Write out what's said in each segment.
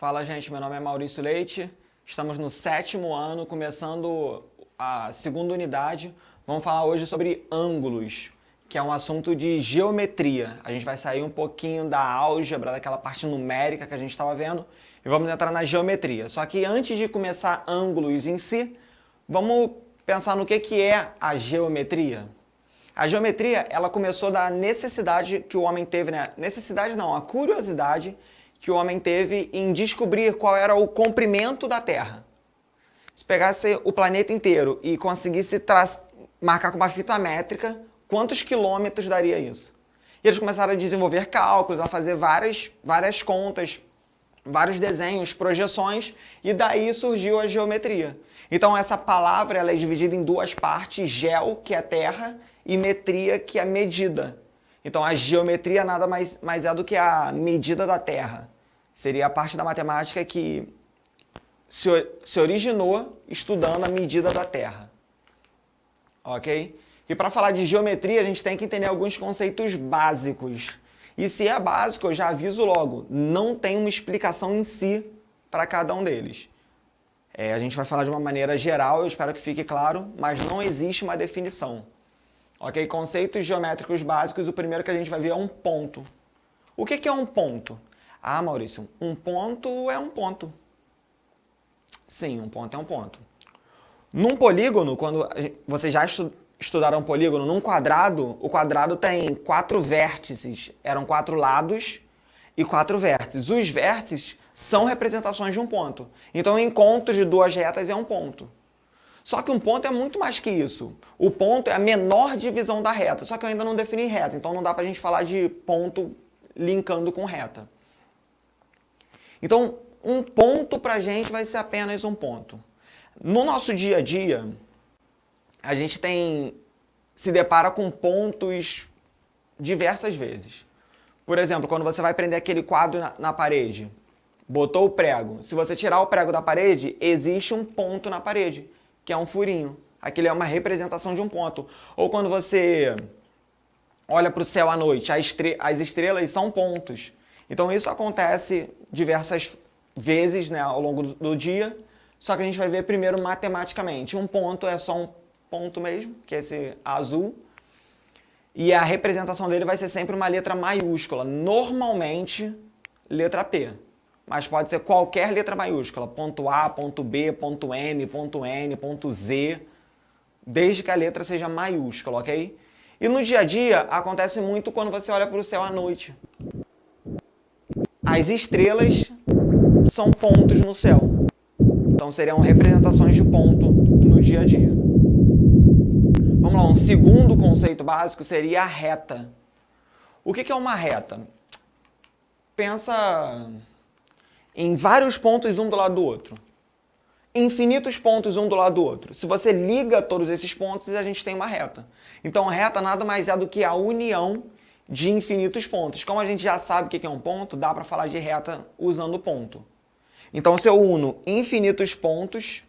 Fala, gente, meu nome é Maurício Leite, estamos no 7º ano, começando a segunda unidade. Vamos falar hoje sobre ângulos, que é um assunto de geometria. A gente vai sair um pouquinho da álgebra, daquela parte numérica que a gente estava vendo, e vamos entrar na geometria. Só que antes de começar ângulos em si, vamos pensar no que é a geometria. A geometria, ela começou da necessidade que o homem teve, né? Necessidade não, a curiosidade que o homem teve em descobrir qual era o comprimento da Terra. Se pegasse o planeta inteiro e conseguisse marcar com uma fita métrica, quantos quilômetros daria isso? E eles começaram a desenvolver cálculos, a fazer várias contas, vários desenhos, projeções, e daí surgiu a geometria. Então essa palavra ela é dividida em duas partes, geo, que é terra, e metria, que é medida. Então a geometria nada mais é do que a medida da Terra. Seria a parte da matemática que se originou estudando a medida da Terra. Ok? E para falar de geometria, a gente tem que entender alguns conceitos básicos. E se é básico, eu já aviso logo, não tem uma explicação em si para cada um deles. A gente vai falar de uma maneira geral, eu espero que fique claro, mas não existe uma definição. Ok? Conceitos geométricos básicos, o primeiro que a gente vai ver é um ponto. O que é um ponto? Ah, Maurício, um ponto é um ponto. Sim, um ponto é um ponto. Num polígono, quando vocês já estudaram polígono, num quadrado, o quadrado tem 4 vértices, eram 4 lados e 4 vértices. Os vértices são representações de um ponto. Então, o encontro de duas retas é um ponto. Só que um ponto é muito mais que isso. O ponto é a menor divisão da reta, só que eu ainda não defini reta, então não dá pra gente falar de ponto linkando com reta. Então, um ponto pra gente vai ser apenas um ponto. No nosso dia a dia, a gente se depara com pontos diversas vezes. Por exemplo, quando você vai prender aquele quadro na parede, botou o prego. Se você tirar o prego da parede, existe um ponto na parede, que é um furinho. Aquilo é uma representação de um ponto. Ou quando você olha para o céu à noite, as estrelas são pontos. Então isso acontece diversas vezes, né, ao longo do dia, só que a gente vai ver primeiro matematicamente. Um ponto é só um ponto mesmo, que é esse azul, e a representação dele vai ser sempre uma letra maiúscula, normalmente letra P. Mas pode ser qualquer letra maiúscula, ponto A, ponto B, ponto M, ponto N, ponto Z, desde que a letra seja maiúscula, ok? E no dia a dia, acontece muito quando você olha para o céu à noite. As estrelas são pontos no céu. Então seriam representações de ponto no dia a dia. Vamos lá, um segundo conceito básico seria a reta. O que é uma reta? Pensa em vários pontos um do lado do outro. Infinitos pontos um do lado do outro. Se você liga todos esses pontos, a gente tem uma reta. Então, a reta nada mais é do que a união de infinitos pontos. Como a gente já sabe o que é um ponto, dá para falar de reta usando ponto. Então, se eu uno infinitos pontos,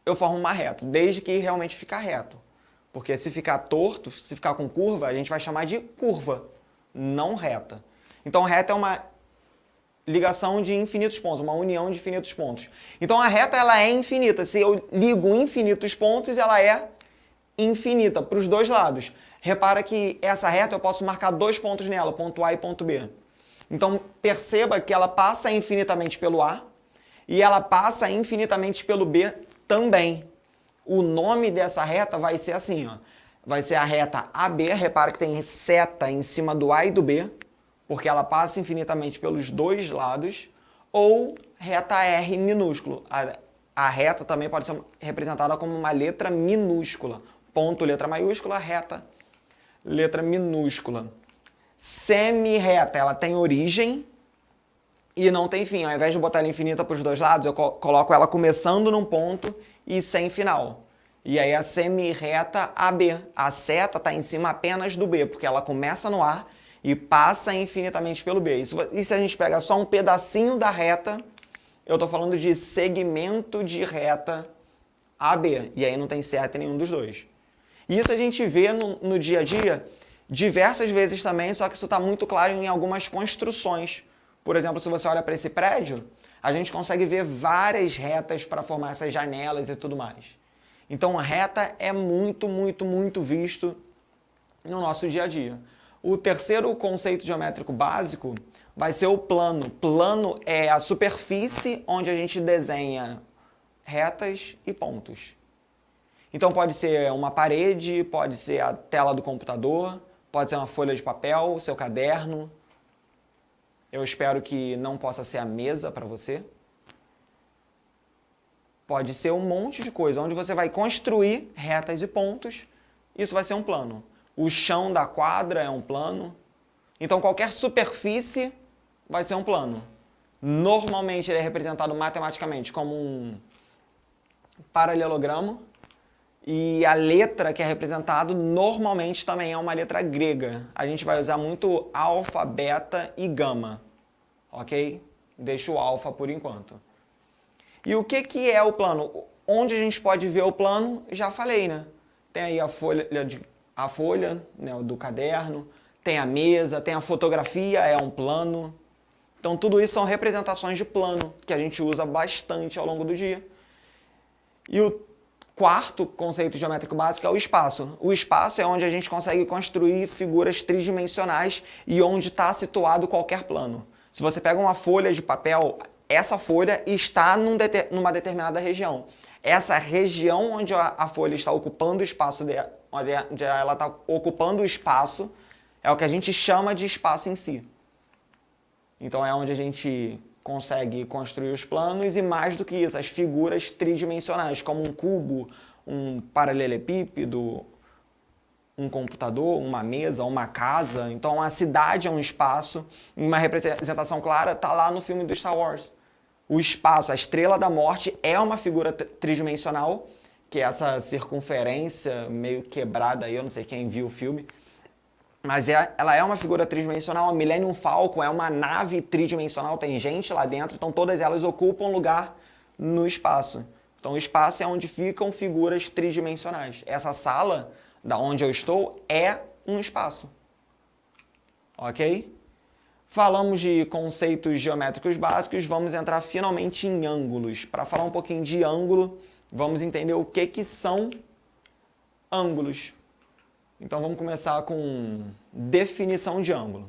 eu formo uma reta, desde que realmente fica reto. Porque se ficar torto, se ficar com curva, a gente vai chamar de curva, não reta. Então, reta é uma ligação de infinitos pontos, uma união de infinitos pontos. Então a reta ela é infinita. Se eu ligo infinitos pontos, ela é infinita para os dois lados. Repara que essa reta eu posso marcar 2 pontos nela, ponto A e ponto B. Então perceba que ela passa infinitamente pelo A e ela passa infinitamente pelo B também. O nome dessa reta vai ser assim, ó. Vai ser a reta AB. Repara que tem seta em cima do A e do B, porque ela passa infinitamente pelos dois lados, ou reta R minúsculo. A reta também pode ser representada como uma letra minúscula. Ponto, letra maiúscula, reta, letra minúscula. Semi-reta, ela tem origem e não tem fim. Ao invés de botar ela infinita para os dois lados, eu coloco ela começando num ponto e sem final. E aí a semi-reta AB. A seta está em cima apenas do B, porque ela começa no A e passa infinitamente pelo B. E se a gente pega só um pedacinho da reta, eu estou falando de segmento de reta AB. E aí não tem seta em nenhum dos dois. Isso a gente vê no dia a dia diversas vezes também, só que isso está muito claro em algumas construções. Por exemplo, se você olha para esse prédio, a gente consegue ver várias retas para formar essas janelas e tudo mais. Então, a reta é muito, muito, muito visto no nosso dia a dia. O terceiro conceito geométrico básico vai ser o plano. Plano é a superfície onde a gente desenha retas e pontos. Então pode ser uma parede, pode ser a tela do computador, pode ser uma folha de papel, seu caderno. Eu espero que não possa ser a mesa para você. Pode ser um monte de coisa, onde você vai construir retas e pontos. Isso vai ser um plano. O chão da quadra é um plano. Então qualquer superfície vai ser um plano. Normalmente ele é representado matematicamente como um paralelogramo. E a letra que é representado normalmente também é uma letra grega. A gente vai usar muito alfa, beta e gama. Ok? Deixa o alfa por enquanto. E o que é o plano? Onde a gente pode ver o plano? Já falei, né? Tem aí a folha, né, do caderno, tem a mesa, tem a fotografia, é um plano. Então tudo isso são representações de plano que a gente usa bastante ao longo do dia. E o quarto conceito geométrico básico é o espaço. O espaço é onde a gente consegue construir figuras tridimensionais e onde está situado qualquer plano. Se você pega uma folha de papel, essa folha está numa determinada região. Essa região onde a folha está ocupando o espaço, onde ela está ocupando o espaço, é o que a gente chama de espaço em si. Então é onde a gente consegue construir os planos e, mais do que isso, as figuras tridimensionais, como um cubo, um paralelepípedo, um computador, uma mesa, uma casa. Então a cidade é um espaço. Uma representação clara está lá no filme do Star Wars. O espaço, a Estrela da Morte, é uma figura tridimensional, que é essa circunferência meio quebrada aí, eu não sei quem viu o filme. Mas ela é uma figura tridimensional. A Millennium Falcon é uma nave tridimensional, tem gente lá dentro, então todas elas ocupam lugar no espaço. Então o espaço é onde ficam figuras tridimensionais. Essa sala, da onde eu estou, é um espaço. Ok? Falamos de conceitos geométricos básicos, vamos entrar finalmente em ângulos. Para falar um pouquinho de ângulo, vamos entender o que são ângulos. Então vamos começar com definição de ângulo.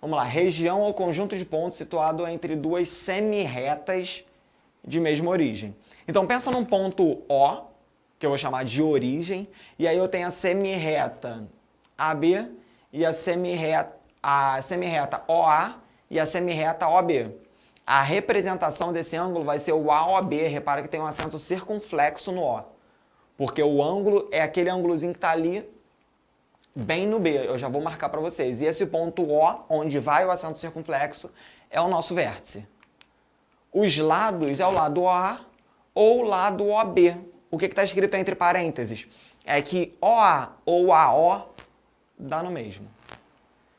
Vamos lá, região ou conjunto de pontos situado entre duas semi-retas de mesma origem. Então pensa num ponto O, que eu vou chamar de origem, e aí eu tenho a semi-reta AB e a semi-reta OA e a semi-reta OB. A representação desse ângulo vai ser o AOB, repara que tem um acento circunflexo no O, porque o ângulo é aquele ângulozinho que está ali bem no B, eu já vou marcar para vocês. E esse ponto O, onde vai o acento circunflexo, é o nosso vértice. Os lados é o lado OA ou o lado OB. O que está escrito entre parênteses? É que OA ou AO dá no mesmo.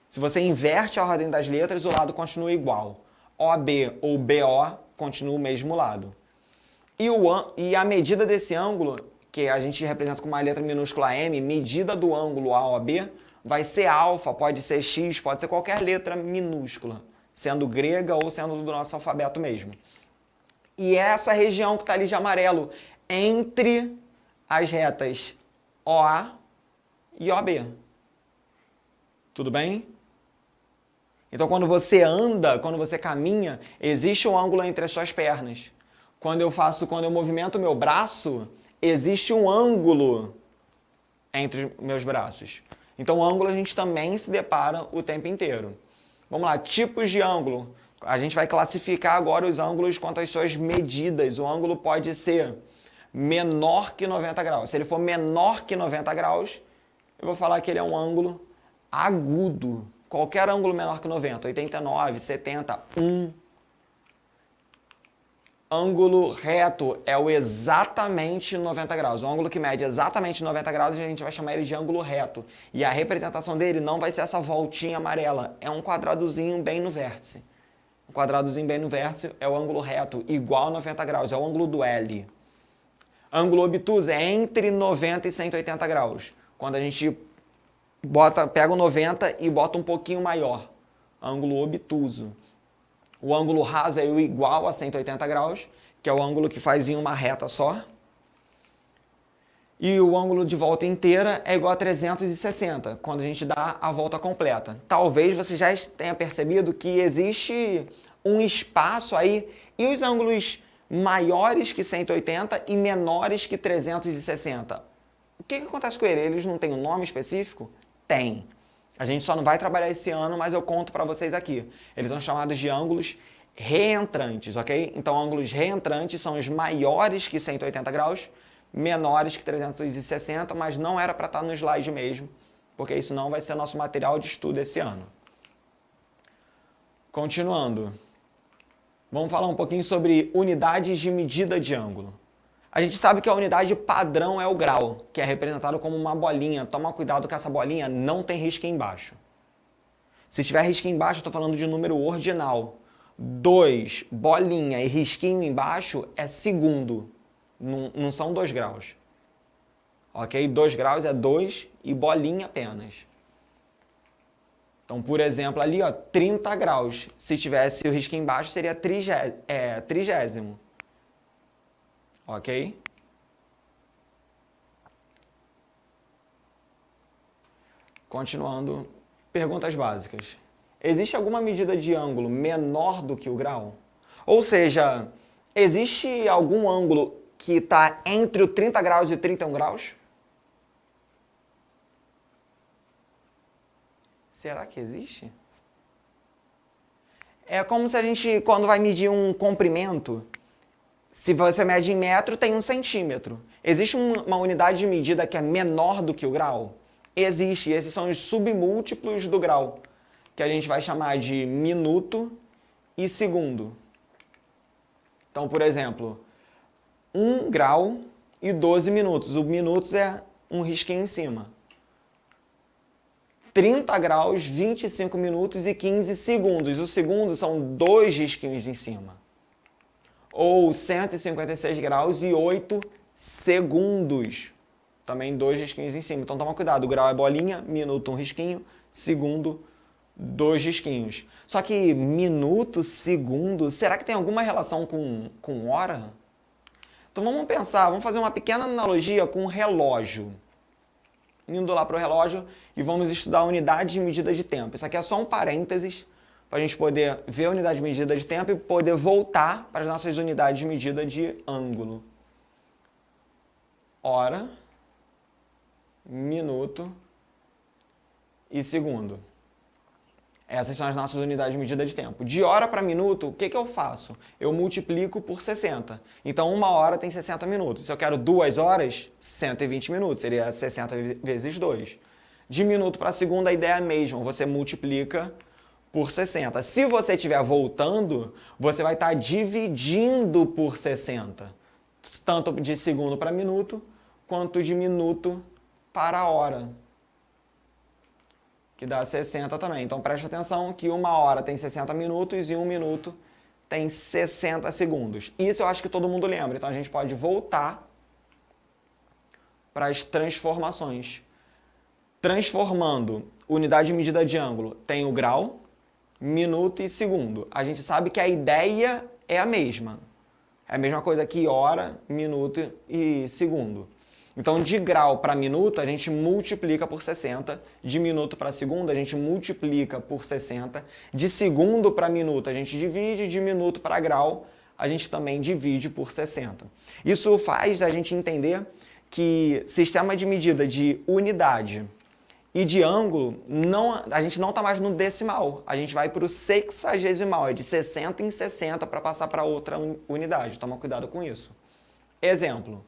Se você inverte a ordem das letras, o lado continua igual. OB ou BO continua o mesmo lado. E a medida desse ângulo, que a gente representa com uma letra minúscula M, medida do ângulo AOB, vai ser alfa, pode ser X, pode ser qualquer letra minúscula, sendo grega ou sendo do nosso alfabeto mesmo. E é essa região que está ali de amarelo, entre as retas OA e OB. Tudo bem? Então quando você anda, quando você caminha, existe um ângulo entre as suas pernas. Quando eu movimento o meu braço, existe um ângulo entre meus braços. Então, ângulo a gente também se depara o tempo inteiro. Vamos lá, tipos de ângulo. A gente vai classificar agora os ângulos quanto às suas medidas. O ângulo pode ser menor que 90 graus. Se ele for menor que 90 graus, eu vou falar que ele é um ângulo agudo. Qualquer ângulo menor que 90, 89, 70, 1. Ângulo reto é o exatamente 90 graus. O ângulo que mede exatamente 90 graus, a gente vai chamar ele de ângulo reto. E a representação dele não vai ser essa voltinha amarela. É um quadradozinho bem no vértice. Um quadradozinho bem no vértice é o ângulo reto, igual a 90 graus. É o ângulo do L. Ângulo obtuso é entre 90 e 180 graus. Quando a gente pega o 90 e bota um pouquinho maior. Ângulo obtuso. O ângulo raso é o igual a 180 graus, que é o ângulo que faz em uma reta só. E o ângulo de volta inteira é igual a 360, quando a gente dá a volta completa. Talvez você já tenha percebido que existe um espaço aí, e os ângulos maiores que 180 e menores que 360. O que acontece com ele? Eles não têm um nome específico? Tem. A gente só não vai trabalhar esse ano, mas eu conto para vocês aqui. Eles são chamados de ângulos reentrantes, ok? Então, ângulos reentrantes são os maiores que 180 graus, menores que 360, mas não era para estar no slide mesmo, porque isso não vai ser nosso material de estudo esse ano. Continuando, vamos falar um pouquinho sobre unidades de medida de ângulo. A gente sabe que a unidade padrão é o grau, que é representado como uma bolinha. Toma cuidado que essa bolinha não tem risco embaixo. Se tiver risco embaixo, eu estou falando de número ordinal. 2, bolinha e risquinho embaixo é segundo. Não são 2 graus. Ok? 2 graus é 2 e bolinha apenas. Então, por exemplo, ali, ó, 30 graus. Se tivesse o risco embaixo, seria trigésimo. Ok? Continuando, perguntas básicas. Existe alguma medida de ângulo menor do que o grau? Ou seja, existe algum ângulo que está entre o 30 graus e o 31 graus? Será que existe? É como se a gente, quando vai medir um comprimento, se você mede em metro, tem 1 centímetro. Existe uma unidade de medida que é menor do que o grau? Existe. Esses são os submúltiplos do grau, que a gente vai chamar de minuto e segundo. Então, por exemplo, 1 grau e 12 minutos. O minutos é um risquinho em cima. 30 graus, 25 minutos e 15 segundos. Os segundos são 2 risquinhos em cima. Ou 156 graus e 8 segundos. Também 2 risquinhos em cima. Então toma cuidado, o grau é bolinha, minuto 1 risquinho, segundo 2 risquinhos. Só que minuto, segundo, será que tem alguma relação com hora? Então vamos pensar, vamos fazer uma pequena analogia com o relógio. Indo lá para o relógio e vamos estudar a unidade de medida de tempo. Isso aqui é só um parênteses, para a gente poder ver a unidade de medida de tempo e poder voltar para as nossas unidades de medida de ângulo. Hora, minuto e segundo. Essas são as nossas unidades de medida de tempo. De hora para minuto, o que eu faço? Eu multiplico por 60. Então, 1 hora tem 60 minutos. Se eu quero 2 horas, 120 minutos. Seria 60 vezes 2. De minuto para segundo, a ideia é a mesma. Você multiplica por 60. Se você estiver voltando, você vai estar dividindo por 60. Tanto de segundo para minuto, quanto de minuto para hora, que dá 60 também. Então, preste atenção que 1 hora tem 60 minutos e 1 minuto tem 60 segundos. Isso eu acho que todo mundo lembra. Então, a gente pode voltar para as transformações. Transformando unidade de medida de ângulo, tem o grau, minuto e segundo. A gente sabe que a ideia é a mesma. É a mesma coisa que hora, minuto e segundo. Então, de grau para minuto, a gente multiplica por 60. De minuto para segundo, a gente multiplica por 60. De segundo para minuto, a gente divide. De minuto para grau, a gente também divide por 60. Isso faz a gente entender que sistema de medida de unidade e de ângulo, a gente não está mais no decimal. A gente vai para o sexagesimal. É de 60 em 60 para passar para outra unidade. Toma cuidado com isso. Exemplo.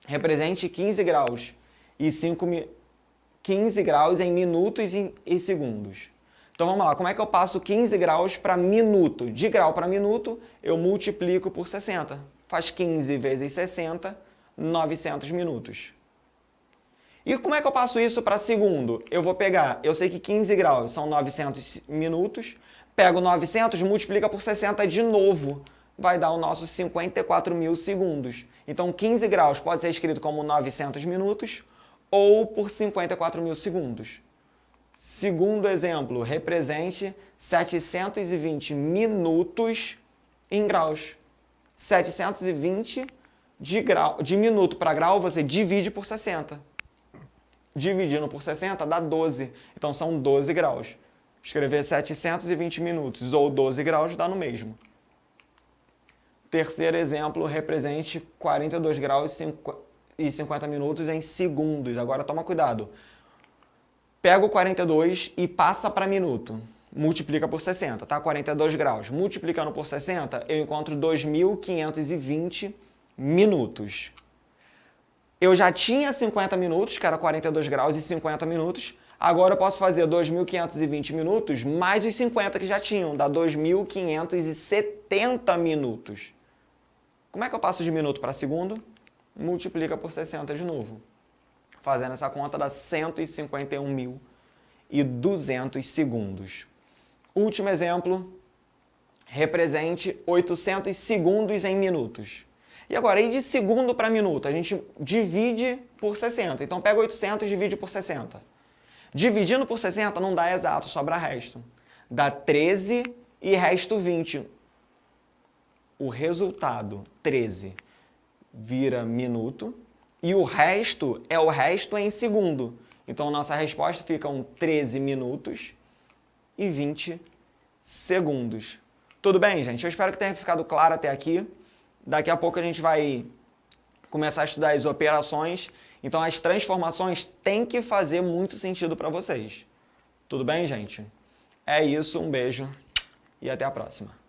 Represente 15 graus e 15 graus em minutos e segundos. Então vamos lá, como é que eu passo 15 graus para minuto? De grau para minuto, eu multiplico por 60. Faz 15 vezes 60, 900 minutos. E como é que eu passo isso para segundo? Eu sei que 15 graus são 900 minutos, pego 900, multiplica por 60 de novo. Vai dar o nosso 54 mil segundos. Então, 15 graus pode ser escrito como 900 minutos ou por 54 mil segundos. Segundo exemplo, represente 720 minutos em graus. 720 de minuto para grau, você divide por 60. Dividindo por 60 dá 12. Então são 12 graus. Escrever 720 minutos ou 12 graus dá no mesmo. Terceiro exemplo, represente 42 graus e 50 minutos em segundos. Agora toma cuidado. Pega o 42 e passa para minuto. Multiplica por 60, tá? 42 graus. Multiplicando por 60, eu encontro 2.520 minutos. Eu já tinha 50 minutos, que era 42 graus e 50 minutos. Agora eu posso fazer 2.520 minutos mais os 50 que já tinham, dá 2.570 minutos. Como é que eu passo de minuto para segundo? Multiplica por 60 de novo. Fazendo essa conta dá 151.200 segundos. Último exemplo, represente 800 segundos em minutos. E agora, e de segundo para minuto? A gente divide por 60. Então, pega 800 e divide por 60. Dividindo por 60 não dá exato, sobra resto. Dá 13 e resto 20. O resultado, 13, vira minuto. E o resto é o resto em segundo. Então, nossa resposta fica 13 minutos e 20 segundos. Tudo bem, gente? Eu espero que tenha ficado claro até aqui. Daqui a pouco a gente vai começar a estudar as operações. Então, as transformações têm que fazer muito sentido para vocês. Tudo bem, gente? É isso, um beijo e até a próxima.